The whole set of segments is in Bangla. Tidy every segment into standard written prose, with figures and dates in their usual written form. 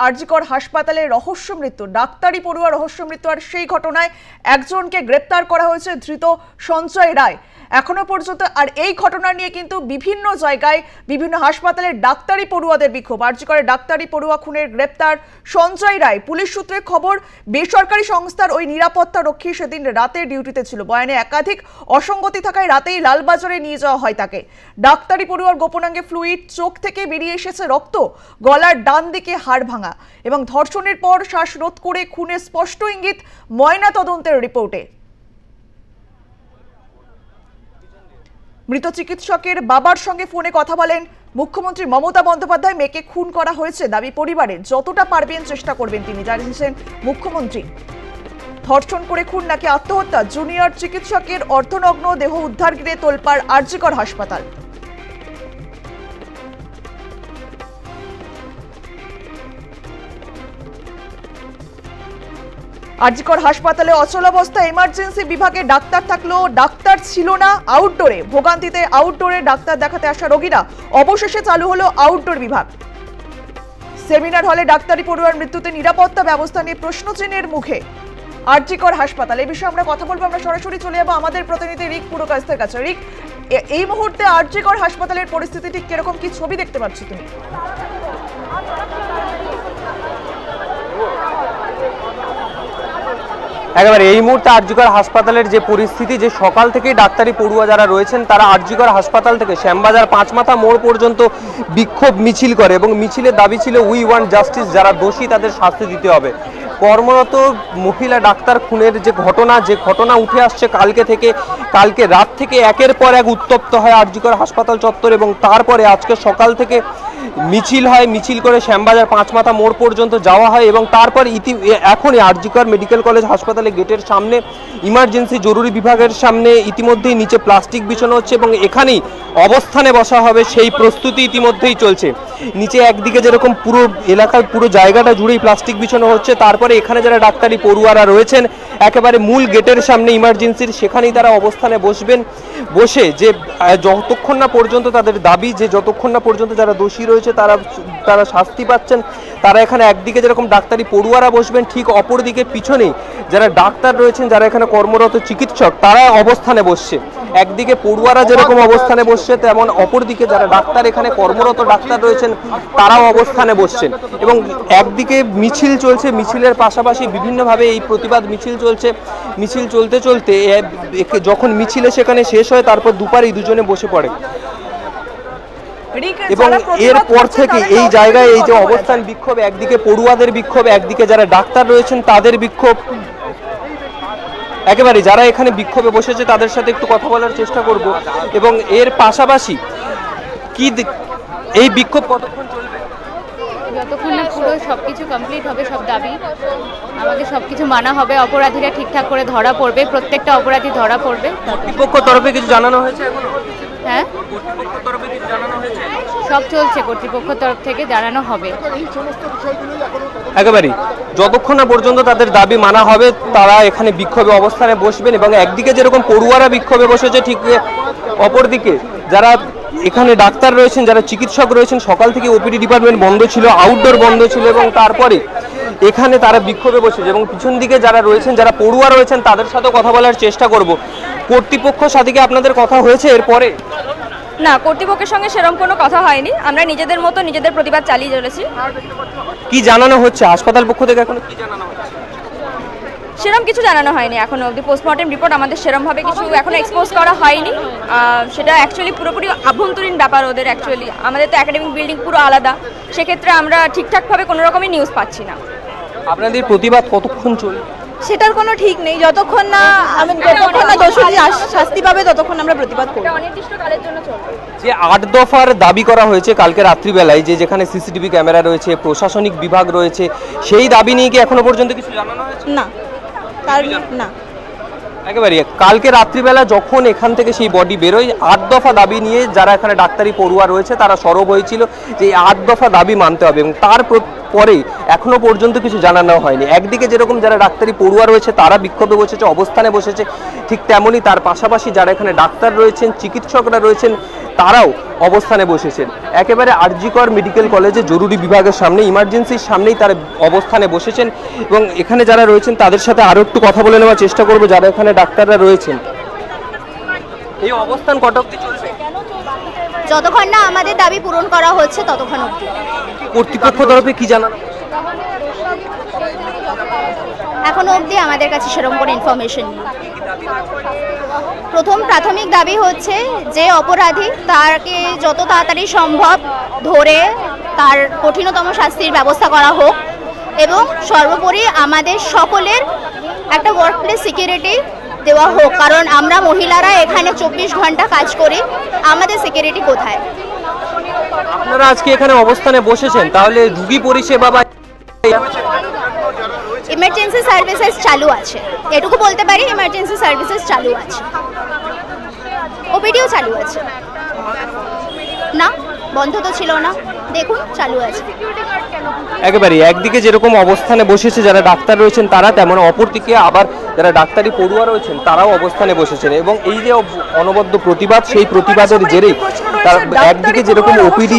আরজিকর হাসপাতালে রহস্য মৃত্যু, ডাক্তারি পড়ুয়া রহস্য মৃত্যু। আর সেই ঘটনায় একজনকে গ্রেপ্তার করা হয়েছে, ধৃত সঞ্জয় রায় এখনো পর্যন্ত। আর এই ঘটনা নিয়ে কিন্তু বিভিন্ন জায়গায় বিভিন্ন হাসপাতালের ডাক্তারি পড়ুয়াদের বিক্ষোভ। আরজিকরের ডাক্তারি পড়ুয়া খুনের গ্রেপ্তার সঞ্জয় রায়। পুলিশ সূত্রে খবর, বেসরকারি সংস্থার ওই নিরাপত্তা রক্ষী সেদিন রাতে ডিউটিতে ছিল। বয়ানে একাধিক অসঙ্গতি থাকায় রাতেই লালবাজারে নিয়ে যাওয়া হয় তাকে। ডাক্তারি পড়ুয়ার গোপনাঙ্গে ফ্লুইড, চোখ থেকে বেরিয়ে এসেছে রক্ত, গলার ডান দিকে হাড় ভাঙা এবং ধর্ষণের পর শ্বাসরোধ করে খুনের স্পষ্ট ইঙ্গিত ময়না তদন্তের রিপোর্টে। মৃত চিকিৎসকের বাবার সঙ্গে ফোনে কথা বলেন মুখ্যমন্ত্রী মমতা বন্দ্যোপাধ্যায়। মেয়েকে খুন করা হয়েছে দাবি পরিবারের, যতটা পারবেন চেষ্টা করবেন তিনি, জানিয়েছেন মুখ্যমন্ত্রী। ধর্ষণ করে খুন নাকি আত্মহত্যা, জুনিয়র চিকিৎসকের অর্ধনগ্ন দেহ উদ্ধার ঘিরে তোলপাড় আরজিকর হাসপাতাল। আরজিকর হাসপাতালে অচলাবস্থা, এমার্জেন্সি বিভাগে ডাক্তার থাকলেও ডাক্তার ছিল না আউটডোরে। ভোগান্তিতে আউটডোরে ডাক্তার দেখাতে আসা রোগীরা। অবশেষে চালু হলো আউটডোর বিভাগ। সেমিনার হলে ডাক্তারি পড়ুয়ার মৃত্যুতে নিরাপত্তা ব্যবস্থা নিয়ে প্রশ্নচিহ্নের মুখে আরজিকর হাসপাতাল। এই বিষয়ে আমরা কথা বলবো। আমরা সরাসরি চলে যাবো আমাদের প্রতিনিধি রিক পুরকায়স্থের কাছে। রিক, এই মুহূর্তে আরজিকর হাসপাতালের পরিস্থিতি ঠিক কিরকম, কি ছবি দেখতে পাচ্ছ তুমি? একেবারে এই মুহূর্তে আরজিকর হাসপাতালের যে পরিস্থিতি, যে সকাল থেকেই ডাক্তারি পড়ুয়া যারা রয়েছেন তারা আরজিকর হাসপাতাল থেকে শ্যামবাজার পাঁচমাথা মোড় পর্যন্ত বিক্ষোভ মিছিল করে এবং মিছিলের দাবি ছিল উই ওয়ান্ট জাস্টিস, যারা দোষী তাদের শাস্তি দিতে হবে। কর্মরত মহিলা ডাক্তার খুনের যে ঘটনা উঠে আসছে কালকে রাত থেকে একের পর এক উত্তপ্ত হয় আরজিকর হাসপাতাল চত্বর এবং তারপরে আজকে সকাল থেকে মিছিল হয়। মিছিল করে শ্যামবাজার পাঁচমাথা মোড় পর্যন্ত যাওয়া হয় এবং তারপর এখনই আরজিকর মেডিকেল কলেজ হাসপাতালে গেটের সামনে ইমার্জেন্সি জরুরি বিভাগের সামনে ইতিমধ্যেই নিচে প্লাস্টিক বিছানো হচ্ছে এবং এখানেই অবস্থানে বসা হবে সেই প্রস্তুতি ইতিমধ্যেই চলছে। নিচে একদিকে যেরকম পুরো এলাকার পুরো জায়গাটা জুড়েই প্লাস্টিক বিছানো হচ্ছে, তারপরে এখানে যারা ডাক্তারি পড়ুয়ারা রয়েছেন একেবারে মূল গেটের সামনে ইমার্জেন্সির, সেখানেই তারা অবস্থানে বসবেন। বসে যে যতক্ষণ না পর্যন্ত তাদের দাবি, যে যতক্ষণ না পর্যন্ত যারা দোষী রয়েছে তারা শাস্তি পাচ্ছেন, তারা এখানে একদিকে যেরকম ডাক্তারি পড়ুয়ারা বসবেন, ঠিক অপরদিকে পিছনেই যারা ডাক্তার রয়েছেন, যারা এখানে কর্মরত চিকিৎসক, তারা অবস্থানে বসছে। একদিকে পড়ুয়ারা যেরকম অবস্থানে বসছে, তেমন অপরদিকে যারা ডাক্তার এখানে কর্মরত ডাক্তার রয়েছেন তারাও অবস্থানে বসছেন এবং একদিকে মিছিল চলছে। মিছিলের পাশাপাশি বিভিন্নভাবে এই প্রতিবাদ মিছিল চলছে। মিছিল চলতে চলতে যখন মিছিলে সেখানে শেষ হয়, তারপর দুপারেই দুজনে বসে পড়ে এবং এরপর থেকে এই জায়গায় এই যে অবস্থান বিক্ষোভ, একদিকে পড়ুয়াদের বিক্ষোভ, একদিকে যারা ডাক্তার রয়েছেন তাদের বিক্ষোভ। একেবারে যারা এখানে বিক্ষোভে বসেছে তাদের সাথে একটু কথা বলার চেষ্টা করব এবং এর পাশাপাশি কি এই বিক্ষোভ কতক্ষণ চলবে? যতক্ষণ না পুরো সবকিছু কমপ্লিট হবে, সব দাবি আমাদের সবকিছু মানা হবে, অপরাধীরা ঠিকঠাক করে ধরা পড়বে, প্রত্যেকটা অপরাধী ধরা পড়বে। কর্তৃপক্ষ তরফে কিছু জানানো হয়েছে এখনো? হ্যাঁ, কর্তৃপক্ষ তরফে কিছু জানানো হয়েছে? সব চলছে, কর্তৃপক্ষ তরফ থেকে জানানো হবে। একেবারে যতক্ষণ না পর্যন্ত তাদের দাবি মানা হবে তারা এখানে বিক্ষোভে অবস্থানে বসবেন এবং একদিকে যেরকম পড়ুয়ারা বিক্ষোভে বসেছে, ঠিক অপরদিকে যারা এখানে ডাক্তার রয়েছেন, যারা চিকিৎসক রয়েছেন, সকাল থেকে ওপিডি ডিপার্টমেন্ট বন্ধ ছিল, আউটডোর বন্ধ ছিল এবং তারপরে এখানে তারা বিক্ষোভে বসেছে এবং পিছন দিকে যারা রয়েছেন, যারা পড়ুয়া রয়েছেন তাদের সাথে কথা বলার চেষ্টা করব। কর্তৃপক্ষের সাথে কি আপনাদের কথা হয়েছে এরপরে? না, কর্তৃপক্ষের সঙ্গে সেরকম কোনো কথা হয়নি। আমরা নিজেদের মতো নিজেদের প্রতিবাদ চালিয়ে চলেছি। কি জানানো হচ্ছে হাসপাতাল পক্ষ থেকে? এখন কি জানানো হচ্ছে? সেরকম কিছু জানানো হয়নি এখনো অবধি। পোস্টমর্টেম রিপোর্ট আমাদের সেরকমভাবে কিছু এখনো এক্সপোজ করা হয়নি। সেটা অ্যাকচুয়ালি পুরোপুরি আভ্যন্তরীণ ব্যাপার ওদের। অ্যাকচুয়ালি আমাদের তো একাডেমিক বিল্ডিং পুরো আলাদা, সেক্ষেত্রে আমরা ঠিকঠাকভাবে কোনো রকমই নিউজ পাচ্ছি না। আপনাদের প্রতিবাদ কতক্ষণ চলবে? সেটার কোনো ঠিক নেই। যতক্ষণ না দোষী শাস্তি পাবে ততক্ষণ আমরা প্রতিবাদ করব। অনির্দিষ্টকালের জন্য চলবে। যে 8 দফার দাবি করা হয়েছে কালকে রাত্রিবেলায়, যেখানে সিসিটিভি ক্যামেরা রয়েছে, প্রশাসনিক বিভাগ রয়েছে, সেই দাবি নিয়ে কি এখনো পর্যন্ত কিছু জানানো হয়েছে? না, না। একেবারে কালকে রাত্রিবেলা যখন এখান থেকে সেই বডি বেরোয়, 8 দফা দাবি নিয়ে যারা এখানে ডাক্তারি পড়ুয়া রয়েছে তারা সরব হয়েছিল যে 8 দফা দাবি মানতে হবে এবং তারপরে এখনো পর্যন্ত কিছু জানানো হয়নি। একদিকে যেরকম যারা ডাক্তারি পড়ুয়া রয়েছে তারা বিক্ষোভে বসেছে, অবস্থানে বসেছে, ঠিক তেমনই তার পাশাপাশি যারা এখানে ডাক্তার রয়েছেন, চিকিৎসকরা রয়েছেন, তারাও অবস্থানে বসেছেন। একেবারে আরজিকর মেডিকেল কলেজে জরুরি বিভাগের সামনে, ইমার্জেন্সির সামনেই তারা অবস্থানে বসেছেন এবং এখানে যারা রয়েছেন তাদের সাথে আরও একটু কথা বলে নেওয়ার চেষ্টা করব, যারা এখানে ডাক্তাররা রয়েছেন। এই অবস্থান কত অবধি চলবে? যতক্ষণ না আমাদের দাবি পূরণ করা হচ্ছে ততক্ষণ অবধি। কর্তৃপক্ষ তরফে কি জানানো? এখনো অবধি আমাদের কাছে সেরকম কোনো ইনফরমেশন নেই। প্রথম প্রাথমিক দাবি হচ্ছে যে অপরাধী তাকে যত তাড়াতাড়ি সম্ভব ধরে তার কঠিনতম শাস্তির ব্যবস্থা করা হোক এবং সর্বোপরি আমাদের সকলের একটা ওয়ার্কপ্লেস সিকিউরিটি দেওয়া হোক, কারণ আমরা মহিলারা এখানে 24 ঘন্টা কাজ করি, আমাদের সিকিউরিটি কোথায়? আপনারা আজকে এখানে অবস্থানে বসেছেন, তাহলে রোগী পরিষেবা বা ইমার্জেন্সি সার্ভিসেস চালু আছে, এটুকু বলতে পারি। ইমার্জেন্সি সার্ভিসেস চালু আছে, ওপিডিও চালু আছে। না, বন্ধ তো ছিল না, দেখুন চালু আছে। একেবারে একদিকে যেরকম অবস্থানে বসেছে যারা ডাক্তার রয়েছেন তারা, তেমন অপরদিকে আবার যারা ডাক্তারি পড়ুয়া রয়েছেন তারাও অবস্থানে বসেছেন এবং এই যে অনবদ্য প্রতিবাদ, সেই প্রতিবাদের জেরেই তার একদিকে যেরকম ওপিডি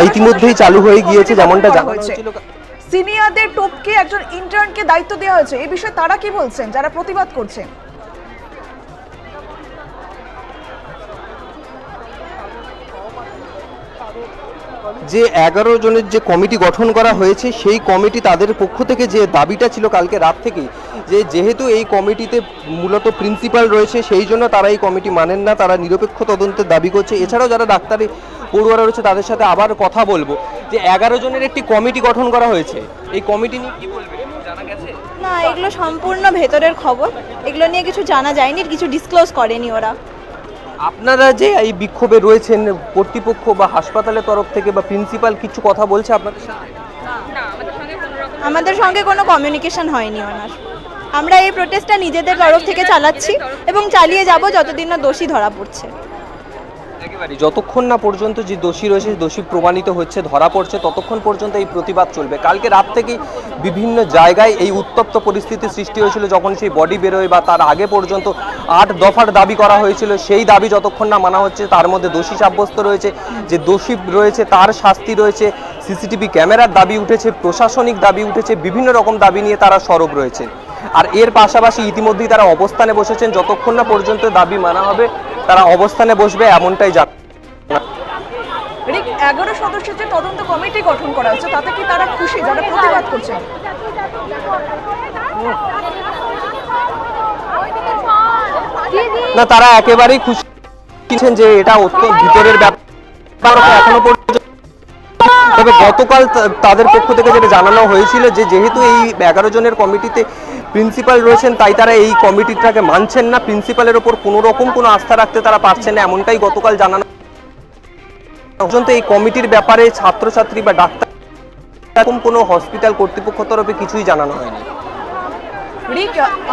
ইতিমধ্যেই চালু হয়ে গিয়েছে, যেমনটা জানা হয়েছিল। সিনিয়রদের টপকে একজন ইন্টার্নকে দায়িত্ব দেওয়া হয়েছে, এই বিষয়ে তারা কি বলছেন যারা প্রতিবাদ করছেন? যে 11 জনের যে কমিটি গঠন করা হয়েছে, সেই কমিটি তাদের পক্ষ থেকে যে দাবিটা ছিল কালকে রাত থেকেই, যে যেহেতু এই কমিটিতে মূলত প্রিন্সিপাল রয়েছে সেই জন্য তারা এই কমিটি মানেন না, তারা নিরপেক্ষ তদন্তের দাবি করছে। এছাড়াও যারা ডাক্তারি পড়ুয়ারা রয়েছে তাদের সাথে আবার কথা বলবো। যে 11 জনের একটি কমিটি গঠন করা হয়েছে, এই কমিটি নিয়ে কি বলবে? জানা গেছে না, এগুলো সম্পূর্ণ ভেতরের খবর, এগুলো নিয়ে কিছু জানা যায়নি, কিছু ডিসক্লোজ করেনি ওরা। আপনারা যে এই বিক্ষোভে রয়েছেন, কর্তৃপক্ষ বা হাসপাতালের তরফ থেকে বা প্রিন্সিপাল কিছু কথা বলছে আপনাদের সাথে? আমাদের সঙ্গে কোনো কমিউনিকেশন হয়নি ওনার। আমরা এই প্রোটেস্টটা নিজেদের তরফ থেকে চালাচ্ছি এবং চালিয়ে যাব যতদিন না দোষী ধরা পড়ছে। একেবারে যতক্ষণ না পর্যন্ত যে দোষী রয়েছে দোষী প্রমাণিত হচ্ছে, ধরা পড়ছে, ততক্ষণ পর্যন্ত এই প্রতিবাদ চলবে। কালকে রাত থেকেই বিভিন্ন জায়গায় এই উত্তপ্ত পরিস্থিতির সৃষ্টি হয়েছিল, যখন সেই বডি বেরোয় বা তার আগে পর্যন্ত 8 দফার দাবি করা হয়েছিল। সেই দাবি যতক্ষণ না মানা হচ্ছে, তার মধ্যে দোষী সাব্যস্ত রয়েছে, যে দোষী রয়েছে তার শাস্তি রয়েছে, সিসিটিভি ক্যামেরার দাবি উঠেছে, প্রশাসনিক দাবি উঠেছে, বিভিন্ন রকম দাবি নিয়ে তারা সরব রয়েছে। আর এর পাশাপাশি ইতিমধ্যেই তারা অবস্থানে বসেছেন, যতক্ষণ না পর্যন্ত দাবি মানা হবে তারা অবস্থানে বসবে, এমনটাই জানা। 11 সদস্যের যে তদন্ত কমিটি গঠন করা হচ্ছে, তাতে কি তারা খুশি যারা প্রতিবাদ করছেন? না, তারা একেবারেই খুশি যে এটা অত্যন্ত ভিতরের ব্যাপার এখনো পর্যন্ত। তবে গতকাল তাদের পক্ষ থেকে যেটা জানানো হয়েছিল যে যেহেতু এই 11 জনের কমিটিতে প্রিন্সিপাল রয়েছেন, তাই তারা এই কমিটিটাকে মানছেন না, প্রিন্সিপালের ওপর কোনো রকম কোনো আস্থা রাখতে তারা পারছেন না, এমনটাই গতকাল জানানো পর্যন্ত। এই কমিটির ব্যাপারে ছাত্রছাত্রী বা ডাক্তার এরকম কোনো হসপিটাল কর্তৃপক্ষ তরফে কিছুই জানানো হয়নি।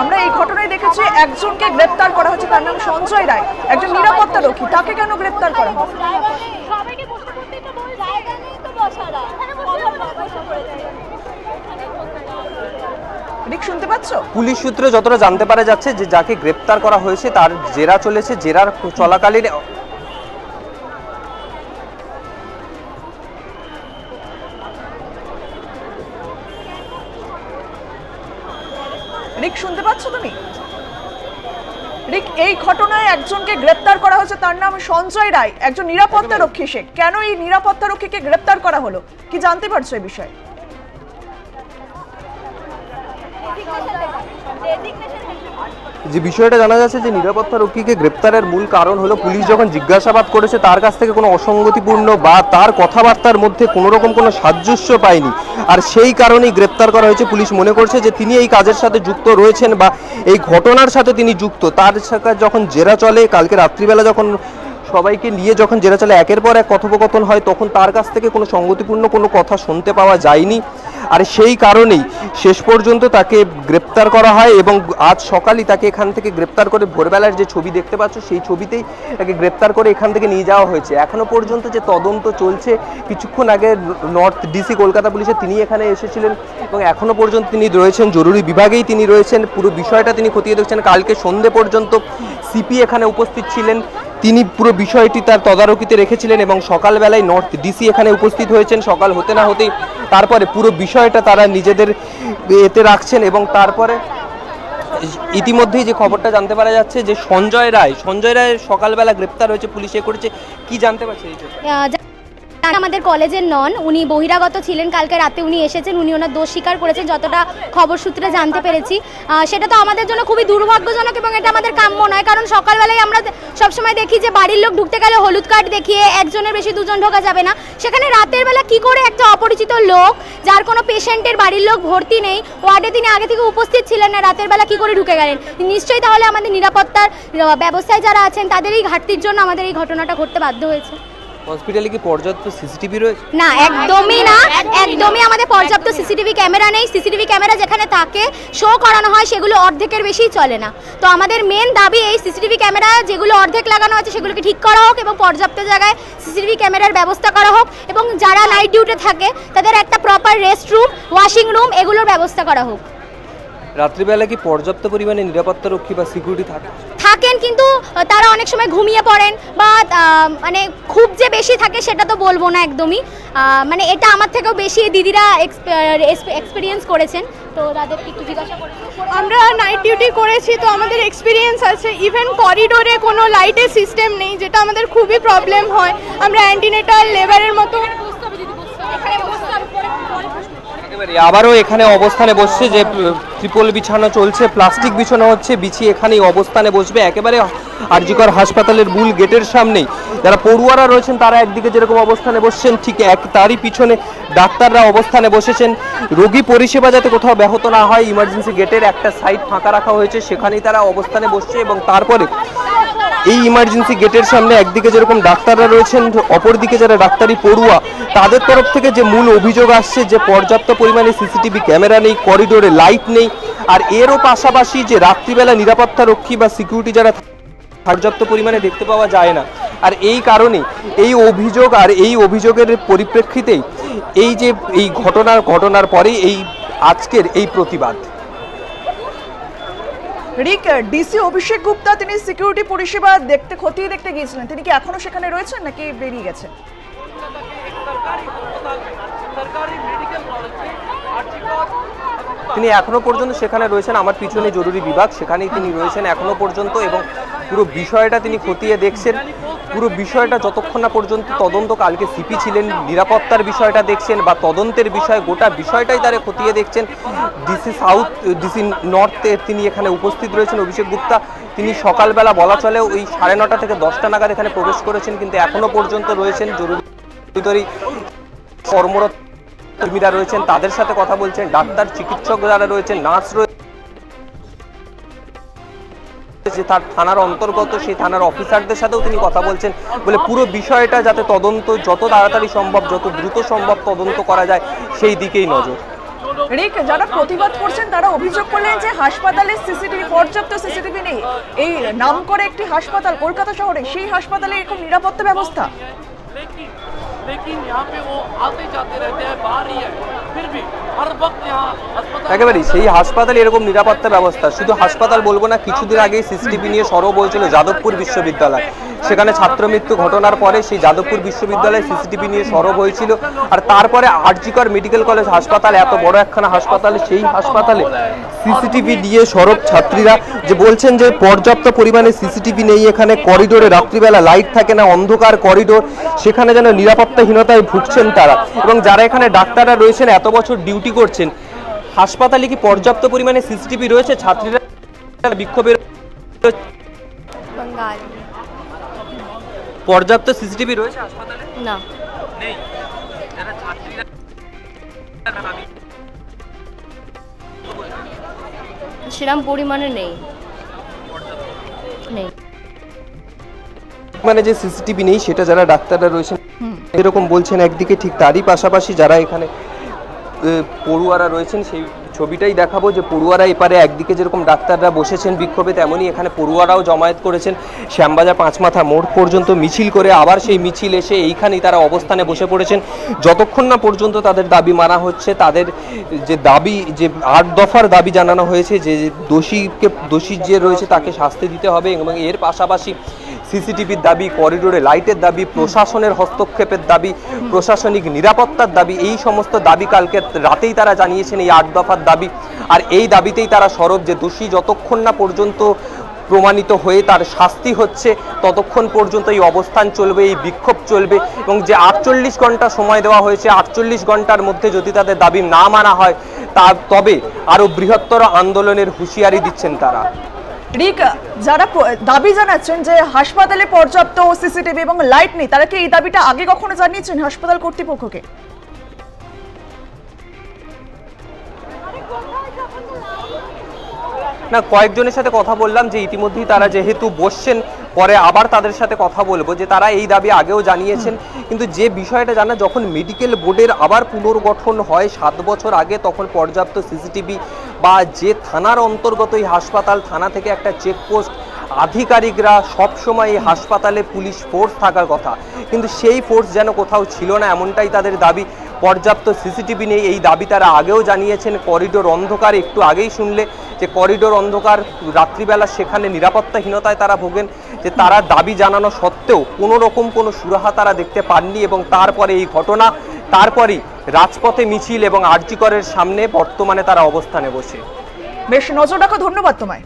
আমরা এই ঘটনায় দেখেছি একজনকে গ্রেপ্তার করা হচ্ছে, তার নাম সঞ্জয় রায়, একজন নিরাপত্তা রক্ষী। তাকে কেন গ্রেপ্তার করা হয়? শুনতে পাচ্ছ? পুলিশ সূত্রে যতটা জানতে পারা যাচ্ছে যে যাকে গ্রেপ্তার করা হয়েছে তার জেরা চলেছে, জেরার চলাকালীন শুনতে পাচ্ছ তুমি? এই ঘটনায় একজনকে গ্রেপ্তার করা হয়েছে, তার নাম সঞ্জয় রায়, একজন নিরাপত্তা রক্ষী। সে কেন এই নিরাপত্তা রক্ষীকে গ্রেপ্তার করা হলো, কি জানতে পারছো এই বিষয়ে? যে বিষয়টা জানা যাচ্ছে যে নিরাপত্তা রক্ষীকে গ্রেপ্তারের মূল কারণ হলো পুলিশ যখন জিজ্ঞাসাবাদ করেছে তার কাছ থেকে কোনো অসঙ্গতিপূর্ণ বা তার কথাবার্তার মধ্যে কোনো রকম কোনো সাদৃশ্য পায়নি, আর সেই কারণেই গ্রেপ্তার করা হয়েছে। পুলিশ মনে করছে যে তিনি এই কাজের সাথে যুক্ত রয়েছেন বা এই ঘটনার সাথে তিনি যুক্ত। তার সাথে যখন জেরা চলে, কালকে রাত্রিবেলা যখন সবাইকে নিয়ে যখন জেরা চলে, একের পর এক কথোপকথন হয়, তখন তার কাছ থেকে কোনো সঙ্গতিপূর্ণ কোনো কথা শুনতে পাওয়া যায়নি, আর সেই কারণেই শেষ পর্যন্ত তাকে গ্রেপ্তার করা হয়। এবং আজ সকালই তাকে এখান থেকে গ্রেপ্তার করে, ভোরবেলার যে ছবি দেখতে পাচ্ছ সেই ছবিতেই তাকে গ্রেপ্তার করে এখান থেকে নিয়ে যাওয়া হয়েছে। এখনো পর্যন্ত যে তদন্ত চলছে, কিছুক্ষণ আগে নর্থ ডিসি কলকাতা পুলিশের তিনি এখানে এসেছিলেন এবং এখনো পর্যন্ত তিনি রয়েছেন, জরুরি বিভাগেই তিনি রয়েছেন, পুরো বিষয়টা তিনি খতিয়ে দেখছেন। কালকে সন্ধ্যে পর্যন্ত সিপি এখানে উপস্থিত ছিলেন, তিনি পুরো বিষয়টি তার তদারকিতে রেখেছিলেন এবং সকালবেলায় নর্থ ডিসি এখানে উপস্থিত হয়েছেন। সকাল হতে না হতেই তারপরে পুরো বিষয়টা তারা নিজেদের এতে রাখছেন এবং তারপরে ইতিমধ্যেই যে খবরটা জানতে পারা যাচ্ছে যে সঞ্জয় রায় সকালবেলা গ্রেপ্তার হয়েছে, পুলিশে করেছে। কি জানতে পারছে? আমাদের কলেজের নন, উনি বহিরাগত ছিলেন, কালকে রাতে উনি এসেছেন, উনি ওনার দোষ স্বীকার করেছেন যতটা খবর সূত্রে জানতে পেরেছি। সেটা তো আমাদের জন্য খুবই দুর্ভাগ্যজনক এবং এটা আমাদের কাম্য নয়, কারণ সকালবেলায় আমরা সবসময় দেখি যে বাড়ির লোক ঢুকতে গেলে হলুদ কার্ড দেখিয়ে একজনের বেশি দুজন ঢোকা যাবে না, সেখানে রাতের বেলা কি করে একটা অপরিচিত লোক যার কোনো পেশেন্টের বাড়ির লোক ভর্তি নেই ওয়ার্ডে তিনি আগে থেকে উপস্থিত ছিলেন না, রাতের বেলা কি করে ঢুকে গেলেন? নিশ্চয়ই তাহলে আমাদের নিরাপত্তার ব্যবস্থায় যারা আছেন তাদের এই ঘাটতির জন্য আমাদের এই ঘটনাটা ঘটতে বাধ্য হয়েছে। হসপিটালে কি পর্যাপ্ত সিসিটিভি রয়েছে? না, একদমই না, একদমই আমাদের পর্যাপ্ত সিসিটিভি ক্যামেরা নেই। সিসিটিভি ক্যামেরা যেখানে থাকে শো করানো হয় সেগুলো অর্ধেকের বেশি চলে না। তো আমাদের মেন দাবি এই সিসিটিভি ক্যামেরা যেগুলো অর্ধেক লাগানো আছে সেগুলোকে ঠিক করা হোক এবং পর্যাপ্ত জায়গায় সিসিটিভি ক্যামেরার ব্যবস্থা করা হোক এবং যারা নাইট ডিউটি থাকে তাদের একটা proper rest room, washing room এগুলোর ব্যবস্থা করা হোক। রাত্রিবেলা কি পর্যাপ্ত পরিমাণে নিরাপত্তা রক্ষী বা সিকিউরিটি থাকেন, কিন্তু তারা অনেক সময় ঘুমিয়ে পড়েন বা মানে খুব যে বেশি থাকে সেটা তো বলবো না একদমই, মানে এটা আমার থেকেও বেশি দিদিরা এক্সপিরিয়েন্স করেছেন, তো তাদের একটু জিজ্ঞাসা করব। আমরা নাইট ডিউটি করেছি তো আমাদের এক্সপিরিয়েন্স আছে। ইভেন করিডোরে কোনো লাইটের সিস্টেম নেই, যেটা আমাদের খুবই প্রবলেম হয়। আমরা অ্যান্টিনেটাল লেবারের মতো আবারও এখানে অবস্থানে বসছে, যে ত্রিপল বিছানো চলছে, প্লাস্টিক বিছানো হচ্ছে, বিছিয়ে এখানেই অবস্থানে বসবে একেবারে আরজিকর হাসপাতালের মূল গেটের সামনেই। যারা পড়ুয়ারা রয়েছেন তারা একদিকে যেরকম অবস্থানে বসছেন ঠিক তারই পিছনে ডাক্তাররা অবস্থানে বসেছেন। রোগী পরিষেবা যাতে কোথাও ব্যাহত না হয় ইমার্জেন্সি গেটের একটা সাইড ফাঁকা রাখা হয়েছে, সেখানেই তারা অবস্থানে বসছে এবং তারপরে এই ইমার্জেন্সি গেটের সামনে একদিকে যেরকম ডাক্তাররা রয়েছেন, অপরদিকে যারা ডাক্তারি পড়ুয়া তাদের তরফ থেকে যে মূল অভিযোগ আসছে যে পর্যাপ্ত পরিমাণে সিসিটিভি ক্যামেরা নেই, করিডোরে লাইট নেই, আর এরও পাশাপাশি যে রাত্রিবেলা নিরাপত্তা রক্ষী বা সিকিউরিটি যারা পর্যাপ্ত পরিমাণে দেখতে পাওয়া যায় না। আর এই কারণে এই অভিযোগ আর এই অভিযোগের পরিপ্রেক্ষিতেই এই যে এই ঘটনার পরেই এই আজকের এই প্রতিবাদ। রিক, ডিসি অভিষেক গুপ্তা তিনি সিকিউরিটি পরিষেবা খতিয়ে দেখতে গিয়েছিলেন, তিনি কি এখনো সেখানে রয়েছেন নাকি বেরিয়ে গেছেন? তিনি এখনো পর্যন্ত সেখানে রয়েছেন, আমার পিছনে জরুরি বিভাগ, সেখানেই তিনি রয়েছেন এখনো পর্যন্ত এবং পুরো বিষয়টা তিনি খতিয়ে দেখছেন। পুরো বিষয়টা যতক্ষণ না পর্যন্ত তদন্ত, কালকে সিপি ছিলেন, নিরাপত্তার বিষয়টা দেখছেন বা তদন্তের বিষয় গোটা বিষয়টাই তারা খতিয়ে দেখছেন। ডিসি সাউথ, ডিসি নর্থে তিনি এখানে উপস্থিত রয়েছেন অভিষেক গুপ্তা। তিনি সকালবেলা বলা চলেও ওই 9:30 থেকে 10টা নাগাদ এখানে প্রবেশ করেছেন, কিন্তু এখনো পর্যন্ত রয়েছেন। জরুরি কর্মরত কর্মীরা রয়েছেন, তাদের সাথে কথা বলছেন, ডাক্তার চিকিৎসক যারা রয়েছেন, নার্স রয়েছে, যে তার থানার অন্তর্গত সেই থানার অফিসারদের সাথেও তিনি কথা বলছেন, বলে পুরো বিষয়টা যাতে তদন্ত যত তাড়াতাড়ি সম্ভব, যত দ্রুত সম্ভব তদন্ত করা যায় সেই দিকেই নজর। রিক, যারা প্রতিবাদ করছেন তারা অভিযোগ করলেন যে হাসপাতালে সিসিটিভি, পর্যাপ্ত সিসিটিভি নেই। এই নাম করে একটি হাসপাতাল কলকাতা শহরে, সেই হাসপাতালে এরকম নিরাপত্তা ব্যবস্থা। একেবারেই সেই হাসপাতালে এরকম নিরাপত্তা ব্যবস্থা, শুধু হাসপাতাল বলবো না, কিছুদিন আগে সিসিটিভি নিয়ে সরব হয়েছিল যাদবপুর বিশ্ববিদ্যালয়। সেখানে ছাত্র মৃত্যু ঘটনার পরে সেই যাদবপুর বিশ্ববিদ্যালয়ে সিসিটিভি নিয়ে সরব হয়েছিল, আর তারপরে আরজিকর মেডিকেল কলেজ হাসপাতাল, এত বড় একখানা হাসপাতালে, সেই হাসপাতালে সিসিটিভি দিয়ে সরব ছাত্রীরা, যে বলছেন যে পর্যাপ্ত পরিমাণে সিসিটিভি নেই এখানে, করিডোরে রাত্রিবেলা লাইট থাকে না, অন্ধকার করিডোর, সেখানে যেন নিরাপত্তাহীনতায় ভুগছেন তারা। এবং যারা এখানে ডাক্তাররা রয়েছেন, এত বছর ডিউটি করছেন, হাসপাতালে কি পর্যাপ্ত পরিমাণে সিসিটিভি রয়েছে? ছাত্রীরা বিক্ষোভের পর্যাপ্ত সিসিটিভি রয়েছে হাসপাতালে? না, নেই। যারা ছাত্রীরা সেরকম পরিমাণে নেই। মানে যে সিসিটিভি নেই সেটা যারা ডাক্তাররা রয়েছেন এরকম বলছেন একদিকে, ঠিক তারই পাশাপাশি যারা এখানে পড়ুয়ারা রয়েছেন সেই ছবিটাই দেখাবো, যে পড়ুয়ারা এপারে একদিকে যেরকম ডাক্তাররা বসেছেন বিক্ষোভে, তেমনই এখানে পড়ুয়ারাও জমায়েত করেছেন শ্যামবাজার 5 মাথা মোড় পর্যন্ত মিছিল করে। আবার সেই মিছিল এসে এইখানেই তারা অবস্থানে বসে পড়েছেন, যতক্ষণ না পর্যন্ত তাদের দাবি মানা হচ্ছে। তাদের যে দাবি, যে 8 দফার দাবি জানানো হয়েছে, যে দোষী যে রয়েছে তাকে শাস্তি দিতে হবে এবং এর পাশাপাশি সিসিটিভির দাবি, করিডোরে লাইটের দাবি, প্রশাসনের হস্তক্ষেপের দাবি, প্রশাসনিক নিরাপত্তার দাবি, এই সমস্ত দাবি কালকে রাতেই তারা জানিয়েছেন, এই 8 দফার দাবি। আর এই দাবিতেই তারা সরব যে দোষী যতক্ষণ না পর্যন্ত প্রমাণিত হয়ে তার শাস্তি হচ্ছে ততক্ষণ পর্যন্ত এই অবস্থান চলবে, এই বিক্ষোভ চলবে। এবং যে 48 ঘন্টা সময় দেওয়া হয়েছে, 48 ঘন্টার মধ্যে যদি তাদের দাবি না মানা হয় তবে আরও বৃহত্তর আন্দোলনের হুঁশিয়ারি দিচ্ছেন তারা। রিক, যারা দাবি জানাচ্ছেন যে হাসপাতালে পর্যাপ্ত সিসিটিভি এবং লাইট নেই, তারা কি এই দাবিটা আগে কখনো জানিয়েছেন হাসপাতাল কর্তৃপক্ষকে? না, কয়েকজনের সাথে কথা বললাম যে ইতিমধ্যেই তারা যেহেতু বসছেন, পরে আবার তাদের সাথে কথা বলবো, যে তারা এই দাবি আগেও জানিয়েছেন। কিন্তু যে বিষয়টা জানা, যখন মেডিকেল বোর্ডের আবার পুনর্গঠন হয় 7 বছর আগে, তখন পর্যাপ্ত সিসিটিভি বা যে থানার অন্তর্গত এই হাসপাতাল, থানা থেকে একটা চেকপোস্ট, আধিকারিকরা সবসময় এই হাসপাতালে পুলিশ ফোর্স থাকার কথা, কিন্তু সেই ফোর্স যেন কোথাও ছিল না, এমনটাই তাদের দাবি। পর্যাপ্ত সিসিটিভি নেই, এই দাবি তারা আগেও জানিয়েছেন। করিডোর অন্ধকার, একটু আগেই শুনলে যে করিডোর অন্ধকার, রাত্রিবেলা সেখানে নিরাপত্তাহীনতায় তারা ভোগেন, যে তারা দাবি জানানো সত্ত্বেও কোনো রকম কোনো সুরাহা তারা দেখতে পাননি। এবং তারপরে এই ঘটনা, তারপরেই রাজপথে মিছিল এবং আরজি করের সামনে বর্তমানে তারা অবস্থানে বসে। বেশ, নজর রাখো, ধন্যবাদ তোমায়।